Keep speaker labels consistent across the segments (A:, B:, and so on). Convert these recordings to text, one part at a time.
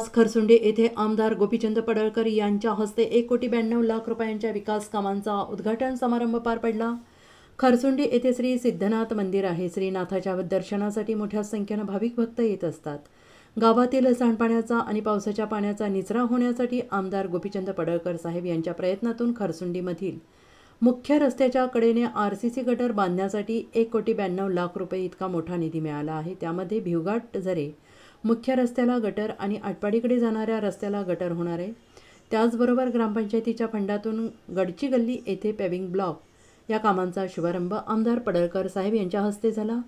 A: आज खरसुंडी येथे आमदार गोपीचंद पडळकर यांच्या हस्ते 1,92 लाख रुपयांच्या विकास कामांचा उद्घाटन समारंभ पार पडला। खरसुंडी येथे श्री सिद्धनाथ मंदिर आहे। श्रीनाथाच्या दर्शनासाठी मोठ्या संख्येने भाविक भक्त येत असतात। गावातील सांडपाण्याचा आणि पावसाच्या पाण्याचा निचरा होण्यासाठी आमदार गोपीचंद पडळकर साहेब यांच्या प्रयत्नातून खरसुंडीमधील मुख्य रस्त्याच्या कडेने आरसीसी गटर बांधण्यासाठी 1,92 लाख रुपये इतका मोठा निधी मिळाला आहे। त्यामध्ये भिवघाट झरे मुख्य रस्त्याला गटर आणि आटपाडीकडे जाणाऱ्या रस्त्याला गटर होणार आहे। त्याचबरोबर ग्रामपंचायतीच्या फंडातून गडची गल्ली येथे पेविंग ब्लॉक या कामांचा शुभारंभ आमदार पडळकर साहेब यांच्या हस्ते झाला।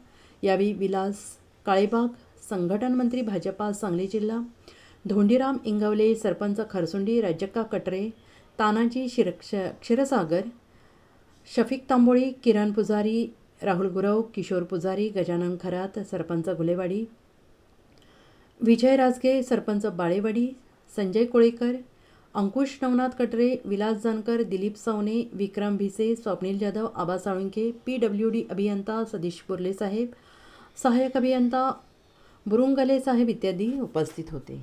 A: यावेळी विलास काळेबाग, संघटन मंत्री भाजपा सांगली जिल्हा, धोंडीराम इंगवले सरपंच खरसुंडी, राज्यक्का कटरे, तानाजी क्षीरसागर, शफिक तांबोळी, किरण पुजारी, राहुल गुरव, किशोर पुजारी, गजानन खरात सरपंच गुलेवाडी, विजय राजगे सरपंच बाळेवाडी, संजय कोळेकर, अंकुश नवनाथ कटरे, विलास जानकर, दिलीप सावने, विक्रम भिसे, स्वप्नील जाधव, आबा साळुंखे, PWD अभियंता सतीश पुरले साहेब, सहाय्यक अभियंता बुरुंगले साहेब इत्यादी उपस्थित होते।